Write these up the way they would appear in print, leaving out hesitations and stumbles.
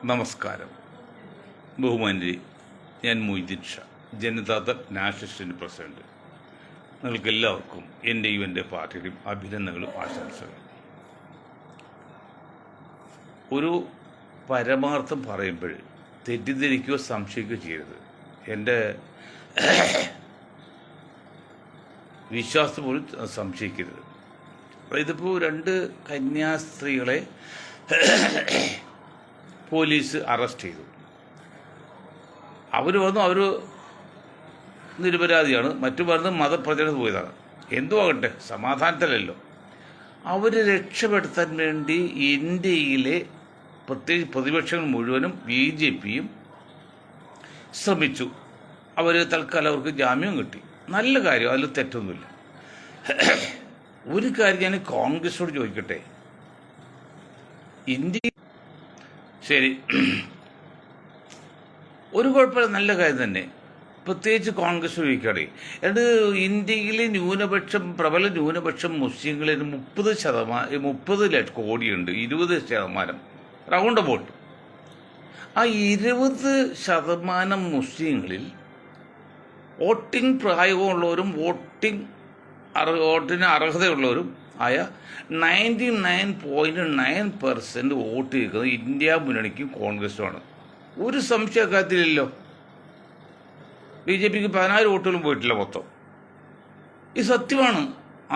നമസ്കാരം. ബഹുമാന്യരെ, ഞാൻ Moideen Shah, Janata Dal national president. നിങ്ങൾക്ക് എല്ലാവർക്കും എൻ്റെയും എൻ്റെ പാർട്ടിയുടെയും അഭിനന്ദനങ്ങളും ആശംസകളും. ഒരു പരമാർത്ഥം പറയുമ്പോൾ തെറ്റിദ്ധരിക്കുകയോ സംശയിക്കുകയോ ചെയ്യരുത്. എൻ്റെ വിശ്വാസം പോലും സംശയിക്കരുത്. ഇതിപ്പോൾ രണ്ട് കന്യാസ്ത്രീകളെ പോലീസ് അറസ്റ്റ് ചെയ്തു. അവർ നിരപരാധിയാണ്, മറ്റു പറഞ്ഞ് മതപ്രചരണത്തിന് പോയതാണ്. എന്തുവാകട്ടെ, സമാധാനത്തിലല്ലോ. അവർ രക്ഷപ്പെടുത്താൻ വേണ്ടി ഇന്ത്യയിലെ പ്രത്യേകിച്ച് പ്രതിപക്ഷങ്ങൾ മുഴുവനും BJPയും ശ്രമിച്ചു. അവർ തൽക്കാലം അവർക്ക് ജാമ്യം കിട്ടി. നല്ല കാര്യം, അതിൽ തെറ്റൊന്നുമില്ല. ഒരു കാര്യം ഞാൻ കോൺഗ്രസോട് ചോദിക്കട്ടെ. ഇന്ത്യ ശരി, ഒരു കുഴപ്പമില്ല, നല്ല കാര്യം തന്നെ. പ്രത്യേകിച്ച് കോൺഗ്രസ് ചോദിക്കട്ടെ. അത് ഇന്ത്യയിലെ പ്രബല ന്യൂനപക്ഷം മുസ്ലിങ്ങളിൽ 30 കോടിയുണ്ട്. 20% റൗണ്ട് അബൌട്ട്. ആ 20% മുസ്ലിങ്ങളിൽ വോട്ടിംഗ് പ്രായമുള്ളവരും വോട്ടിന് അർഹതയുള്ളവരും ആയ 99.9% വോട്ട് ചെയ്ക്കുന്നത് ഇന്ത്യ മുന്നണിക്കും കോൺഗ്രസുമാണ്. ഒരു സംശയക്കാര്യത്തിലല്ലോ. BJPക്ക് 14 വോട്ടുകളും പോയിട്ടില്ല മൊത്തം. ഇത് സത്യമാണ്.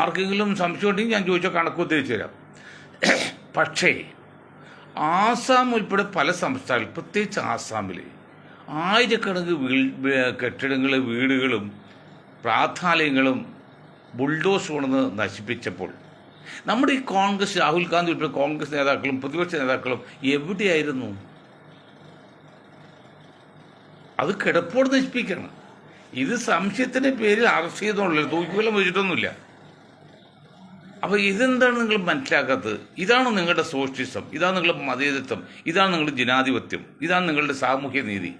ആർക്കെങ്കിലും സംശയം ഉണ്ടെങ്കിൽ ഞാൻ ചോദിച്ചാൽ കണക്ക് ഉദ്ധരിച്ചു തരാം. പക്ഷേ ആസാം ഉൾപ്പെടെ പല സംസ്ഥാനങ്ങളിൽ, പ്രത്യേകിച്ച് ആസാമിൽ ആയിരക്കണക്കിന് കെട്ടിടങ്ങൾ, വീടുകളും പ്രാർത്ഥാലയങ്ങളും ബുൾഡോസ് കൊണ്ടുവന്ന് നശിപ്പിച്ചപ്പോൾ നമ്മുടെ ഈ കോൺഗ്രസ്, രാഹുൽ ഗാന്ധി ഉൾപ്പെടെ കോൺഗ്രസ് നേതാക്കളും പ്രതിപക്ഷ നേതാക്കളും എവിടെയായിരുന്നു? അത് കിടപ്പോട് നശിപ്പിക്കണം. ഇത് സംശയത്തിൻ്റെ പേരിൽ അറസ്റ്റ് ചെയ്തോളൂ, തൂക്കിക്കൊല്ലം വെച്ചിട്ടൊന്നുമില്ല. അപ്പോൾ ഇതെന്താണ് നിങ്ങൾ മനസ്സിലാക്കാത്തത്? ഇതാണ് നിങ്ങളുടെ സോഷ്യലിസം, ഇതാണ് നിങ്ങളുടെ മതേതരത്വം, ഇതാണ് നിങ്ങളുടെ ജനാധിപത്യം, ഇതാണ് നിങ്ങളുടെ സാമൂഹ്യ നീതി.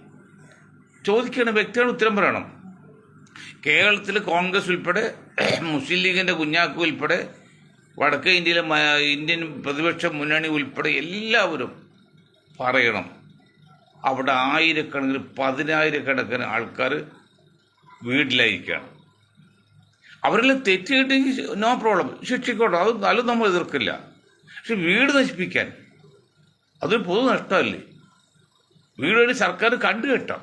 ചോദിക്കണം, വ്യക്തിയാണ് ഉത്തരം പറയണം. കേരളത്തിൽ കോൺഗ്രസ് ഉൾപ്പെടെ, മുസ്ലിം ലീഗിൻ്റെ കുഞ്ഞാക്കു ഉൾപ്പെടെ, വടക്കേ ഇന്ത്യയിലെ ഇന്ത്യൻ പ്രതിപക്ഷ മുന്നണി ഉൾപ്പെടെ എല്ലാവരും പറയണം. അവിടെ ആയിരക്കണക്കിന് 10,000-കണക്കിന് ആൾക്കാർ വീട്ടിലായിരിക്കുകയാണ്. അവരെല്ലാം തെറ്റിയിട്ടെങ്കിൽ നോ പ്രോബ്ലം, ശിക്ഷിക്കോട്ടെ, അത് നമ്മൾ എതിർക്കില്ല. പക്ഷെ വീട് നശിപ്പിക്കാൻ അതൊരു പൊതു നഷ്ടമല്ലേ? വീട് വേണ്ടി സർക്കാർ കണ്ടുകെട്ടാം.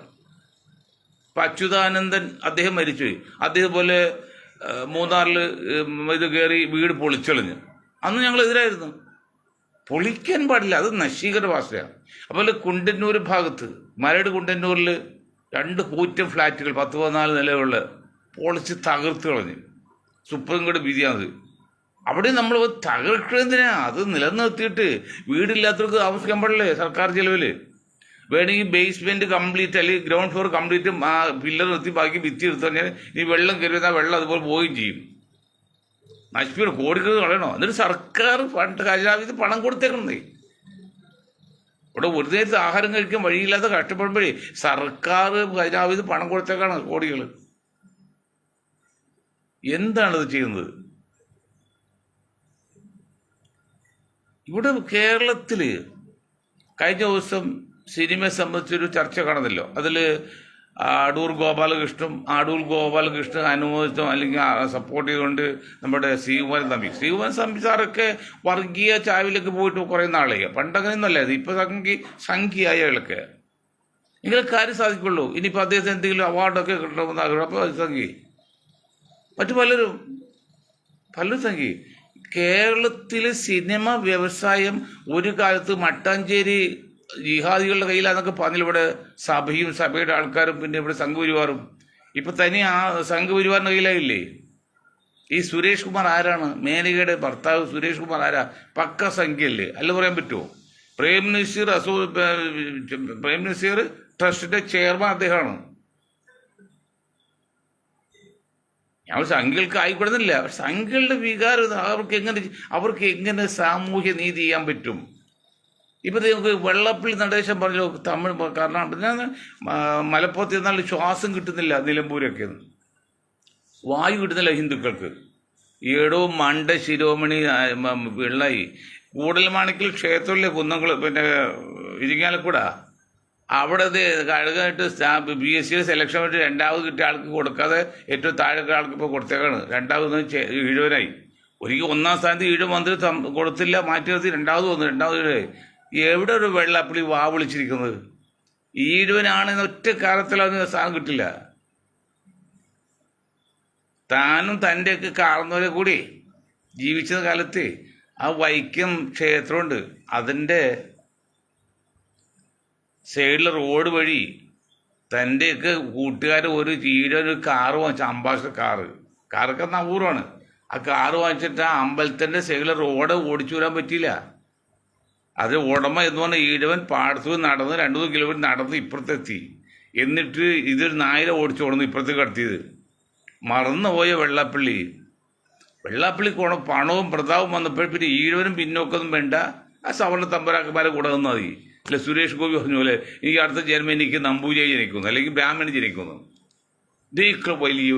ഇപ്പം അച്യുതാനന്ദൻ, അദ്ദേഹം മരിച്ചുപോയി. അദ്ദേഹം പോലെ മൂന്നാറിൽ ഇത് കയറി വീട് പൊളിച്ചെളിഞ്ഞ്. അന്ന് ഞങ്ങൾ എതിരായിരുന്നു. പൊളിക്കാൻ പാടില്ല, അത് നശീകരണ വാസനയാണ്. അതുപോലെ കുണ്ടന്നൂർ ഭാഗത്ത്, മരട് കുണ്ടന്നൂരിൽ 2 കൂറ്റൻ ഫ്ലാറ്റുകൾ 10-14 നിലയുള്ള പൊളിച്ച് തകർത്ത് കളഞ്ഞു. സുപ്രീം കോടതി വിധിയാണത്. അവിടെ നമ്മൾ തകർക്കുന്നതിനാ? അത് നിലനിർത്തിയിട്ട് വീടില്ലാത്തവർക്ക് താമസിക്കാൻ പാടില്ലേ സർക്കാർ ചെലവിൽ? വേണമെങ്കിൽ ബേസ്മെൻറ്റ് കംപ്ലീറ്റ് അല്ലെങ്കിൽ ഗ്രൗണ്ട് ഫ്ലോർ കംപ്ലീറ്റ് ആ പില്ലർ നിർത്തി ബാക്കി ഭിത്തി എടുത്തു കഴിഞ്ഞാൽ ഈ വെള്ളം കയറിയാൽ വെള്ളം അതുപോലെ പോവുകയും ചെയ്യും. നശിപ്പിക്കണം, കോടിക്കണക്കിന് കളയണോ? എന്നിട്ട് സർക്കാർ ഖജനാവിൽ പണം കൊടുത്തേക്കണേ. ഇവിടെ ഒരു നേരത്തെ ആഹാരം കഴിക്കാൻ വഴിയില്ലാതെ കഷ്ടപ്പെടുമ്പോഴേ സർക്കാർ ഖജനാവിൽ പണം കൊടുത്തേക്കാണ് കോടികൾ. എന്താണിത് ചെയ്യുന്നത്? ഇവിടെ കേരളത്തിൽ കഴിഞ്ഞ ദിവസം സിനിമയെ സംബന്ധിച്ചൊരു ചർച്ച കാണുന്നല്ലോ. അതിൽ അടൂർ ഗോപാലകൃഷ്ണൻ അനുമോദിച്ചോ അല്ലെങ്കിൽ സപ്പോർട്ട് ചെയ്തുകൊണ്ട് നമ്മുടെ ശ്രീകുമാരൻ തമ്പി സാറൊക്കെ വർഗീയ ചാവിലേക്ക് പോയിട്ട് കുറേ നാളെയോ. പണ്ടങ്ങനെയൊന്നുമല്ല, ഇപ്പം സംഖ്യയായ അയാൾക്ക് ഇങ്ങനെ കാര്യം സാധിക്കുള്ളൂ. ഇനിയിപ്പോൾ അദ്ദേഹത്തിന് എന്തെങ്കിലും അവാർഡൊക്കെ കിട്ടണമെന്ന് ആഗ്രഹം, അപ്പോൾ സംഖ്യ മറ്റു പലരും സംഖ്യ. കേരളത്തിലെ സിനിമ വ്യവസായം ഒരു കാലത്ത് മട്ടാഞ്ചേരി ജിഹാദികളുടെ കയ്യിലാന്നൊക്കെ പറഞ്ഞില്ല. ഇവിടെ സഭയുടെ ആൾക്കാരും പിന്നെ ഇവിടെ സംഘപരിവാറും. ഇപ്പൊ തനി ആ സംഘപരിവാറിന്റെ കയ്യിലായില്ലേ? ഈ സുരേഷ് കുമാർ ആരാണ്? മേനകയുടെ ഭർത്താവ് സുരേഷ് കുമാർ ആരാ? പക്ക സംഖ്യയല്ലേ? അല്ല പറയാൻ പറ്റുമോ? പ്രേം നസീർ ട്രസ്റ്റിന്റെ ചെയർമാൻ അദ്ദേഹമാണ്. ഞാൻ സംഖ്യകൾക്ക് ആയിക്കൊടുന്നില്ല. സംഖ്യകളുടെ വികാരം അവർക്ക് എങ്ങനെ സാമൂഹ്യ നീതി ചെയ്യാൻ പറ്റും? ഇപ്പം നമുക്ക് വെള്ളപ്പള്ളി നടേശൻ പറഞ്ഞു, തമിഴ് കർണാടക, ഞാൻ മലപ്പുറത്ത് ചെന്നാൽ ശ്വാസം കിട്ടുന്നില്ല. നിലമ്പൂരൊക്കെ വായു കിട്ടുന്നില്ല ഹിന്ദുക്കൾക്ക്. ഏടോ മണ്ട ശിരോമണി പിള്ളായി കൂടൽമാണിക്കൽ ക്ഷേത്രത്തിലെ കുന്നംകുളം പിന്നെ ഇരിങ്ങാലക്കുട അവിടെ കഴുകായിട്ട് BSc സെലക്ഷൻ വേണ്ടി രണ്ടാമത് കിട്ടിയ ആൾക്ക് കൊടുക്കാതെ ഏറ്റവും താഴെ ആൾക്ക് ഇപ്പോൾ കൊടുത്തേക്കാണ്. രണ്ടാമത് ഈഴവനായി. ഒരിക്കൽ ഒന്നാം സ്ഥാനത്ത് ഈഴ മന്ത്രി കൊടുത്തില്ല, മാറ്റി നിർത്തി രണ്ടാമത് വന്നു. രണ്ടാമത് എവിടെ ഒരു വെള്ളാപ്പിളി വാ വിളിച്ചിരിക്കുന്നത്? ഈഴവനാണെന്ന് ഒറ്റ കാലത്തിൽ അതിന് സ്ഥാനം കിട്ടില്ല. താനും തൻ്റെയൊക്കെ കാർന്നവരെ കൂടി ജീവിച്ച കാലത്ത് ആ വൈക്കം ക്ഷേത്രമുണ്ട്, അതിൻ്റെ സൈഡിലെ റോഡ് വഴി തൻ്റെയൊക്കെ കൂട്ടുകാർ ഒരു ഈഴൊരു കാറ് വാങ്ങിച്ചു, അംബാസഡർ കാറൊക്കെ അപൂർവമാണ്. ആ കാറ് വാങ്ങിച്ചിട്ട് ആ അമ്പലത്തിൻ്റെ സൈഡിലെ റോഡ് ഓടിച്ചു വരാൻ പറ്റിയില്ല. അത് ഉടമ എന്ന് പറഞ്ഞാൽ ഈഴവൻ പാടത്ത് നടന്ന് 2-3 കിലോമീറ്റർ നടന്ന് ഇപ്പുറത്തെത്തി. എന്നിട്ട് ഇതൊരു നായരെ ഓടിച്ചു കൊടുന്ന് ഇപ്പുറത്തേക്ക് കടത്തിയത്. മറന്നുപോയ വെള്ളാപ്പള്ളി പണവും പ്രതാപവും വന്നപ്പോൾ പിന്നെ ഈഴവനും പിന്നോക്കൊന്നും വേണ്ട, ആ സവർണ്ണ തമ്പരാക്കന്മാരെ കൂടെ നിന്നാൽ മതി. അല്ല, സുരേഷ് ഗോപി പറഞ്ഞ പോലെ എനിക്ക് അടുത്ത ജന്മം എനിക്ക് നമ്പൂരിയായി ജനിക്കുന്നു, അല്ലെങ്കിൽ ബ്രാഹ്മണൻ ജനിക്കുന്നു. ഇതൊക്കെ വലിയ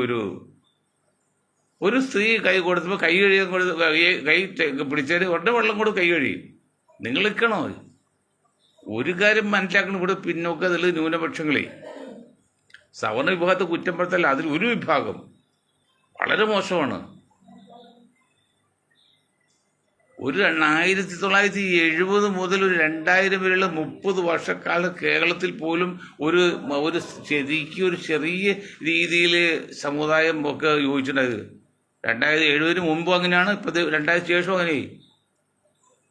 ഒരു സ്ത്രീ കൈ കൊടുത്തപ്പോൾ കൈ കഴിയാൻ കൈ പിടിച്ചാൽ ഉടനെ വെള്ളം കൂടെ കൈ കഴിയും. നിങ്ങൾ നിൽക്കണോ? ഒരു കാര്യം മനസ്സിലാക്കണം, ഇവിടെ പിന്നോക്കതിൽ ന്യൂനപക്ഷങ്ങളെ സവർണ്ണ വിഭാഗത്തെ കുറ്റപ്പെടുത്തല്ല, അതിൽ ഒരു വിഭാഗം വളരെ മോശമാണ്. ഒരു 1970 മുതൽ ഒരു 2000 വരെയുള്ള 30 വർഷക്കാലം കേരളത്തിൽ പോലും ശരിക്കും ഒരു ചെറിയ രീതിയിൽ സമുദായം ഒക്കെ യോജിച്ചിട്ടുണ്ടായത്. 2070 മുമ്പും അങ്ങനെയാണ്, ഇപ്പോഴത്തെ 2000 ശേഷം അങ്ങനെ.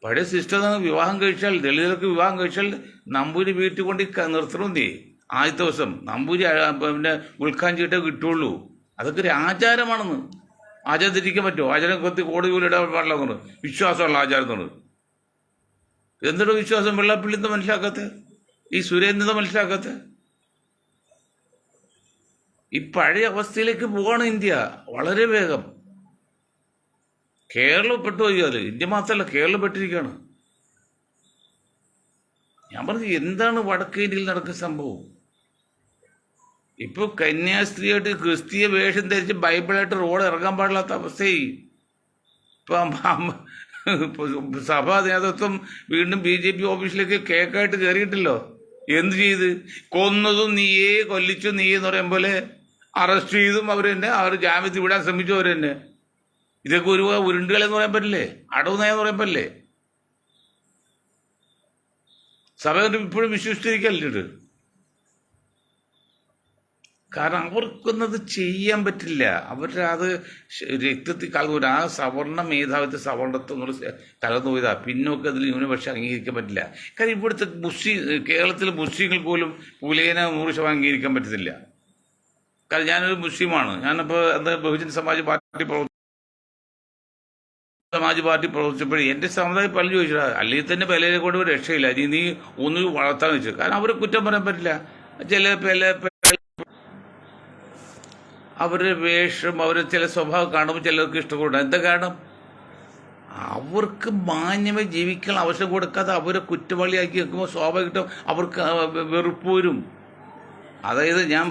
പഴയ സിസ്റ്റം വിവാഹം കഴിച്ചാൽ, ദളിതർക്ക് വിവാഹം കഴിച്ചാൽ നമ്പൂരി വീട്ടിൽ കൊണ്ട് നിർത്തണമെന്നേ. ആദ്യത്തെ ദിവസം നമ്പൂരി പിന്നെ ഉൾക്കാഞ്ചിട്ടേ കിട്ടുള്ളൂ. അതൊക്കെ ഒരു ആചാരമാണെന്ന്. ആചാരം തിരിക്കാൻ പറ്റുമോ? ആചാരം കൊത്തി കോടി പോലും ഇടാൻ പാടില്ലെന്നാണ് വിശ്വാസമുള്ള ആചാരം എന്നാണ്. എന്തൊരു വിശ്വാസം വെള്ളാപ്പള്ളിന്ന് മനസ്സിലാക്കാത്ത, ഈ സുരേന്ദ്രനെ മനസ്സിലാക്കാത്ത? ഈ പഴയ അവസ്ഥയിലേക്ക് പോവാണ് ഇന്ത്യ വളരെ വേഗം. കേരളം പെട്ടുപോയി. അത് ഇന്ത്യ മാത്രമല്ല, കേരളം പെട്ടിരിക്കുകയാണ്. ഞാൻ പറഞ്ഞു, എന്താണ് വടക്കേ ഇന്ത്യയിൽ നടക്കുന്ന സംഭവം? ഇപ്പോൾ കന്യാസ്ത്രീയായിട്ട് ക്രിസ്തീയ വേഷം ധരിച്ച് ബൈബിളായിട്ട് റോഡ് ഇറങ്ങാൻ പാടില്ലാത്ത അവസ്ഥയായി. ഇപ്പം സഭാ നേതൃത്വം വീണ്ടും BJP ഓഫീസിലേക്ക് കേക്കായിട്ട് കയറിയിട്ടല്ലോ. എന്ത് ചെയ്ത്? കൊന്നതും നീയേ, കൊല്ലിച്ചു നീ എന്ന് പറയും പോലെ അറസ്റ്റ് ചെയ്തും അവർ ജാമ്യത്തിൽ വിടാൻ ശ്രമിച്ചവർ തന്നെ. ഇതൊക്കെ ഒരു ഉരുണ്ടുകളെന്ന് പറയാൻ പറ്റില്ലേ? അടവ് നയെന്ന് പറയാൻ പറ്റില്ലേ? സഭ ഇപ്പോഴും വിശ്വസിച്ചിരിക്കല്ലിട്ട്. കാരണം അവർക്കൊന്നത് ചെയ്യാൻ പറ്റില്ല. അത് രക്തത്തിൽ കലർന്നു. ആ സവർണ്ണ മേധാവിത്വ സവർണത്വം കലർന്നു പോയതാ. പിന്നോക്കെ അതിൽ ന്യൂനപക്ഷം അംഗീകരിക്കാൻ പറ്റില്ല. കാരണം ഇവിടുത്തെ കേരളത്തിലെ മുസ്ലിങ്ങൾ പോലും പുലേനെ 100% അംഗീകരിക്കാൻ പറ്റത്തില്ല. കാരണം ഞാനൊരു മുസ്ലിമാണ്. ഞാനിപ്പോൾ ബഹുജൻ സമാജ് പാർട്ടി പ്രവർത്തിച്ചപ്പോഴേ എൻ്റെ സമുദായം പലരും ചോദിച്ചാ, അല്ലെങ്കിൽ തന്നെ പലരെ കൊണ്ട് ഒരു രക്ഷയില്ല, നീ ഒന്ന് വളർത്താൻ വെച്ചു. കാരണം അവരെ കുറ്റം പറയാൻ പറ്റില്ല. അവരുടെ വേഷം, അവരുടെ ചില സ്വഭാവം കാണുമ്പോൾ ചിലർക്ക് ഇഷ്ടപ്പെടും. എന്താ കാരണം? അവർക്ക് മാന്യമായി ജീവിക്കാൻ അവസരം കൊടുക്കാതെ അവരെ കുറ്റവാളിയാക്കി വെക്കുമ്പോൾ സ്വാഭാവികമായിട്ടും അവർക്ക് വെറുപ്പ് വരും. അതായത് ഞാൻ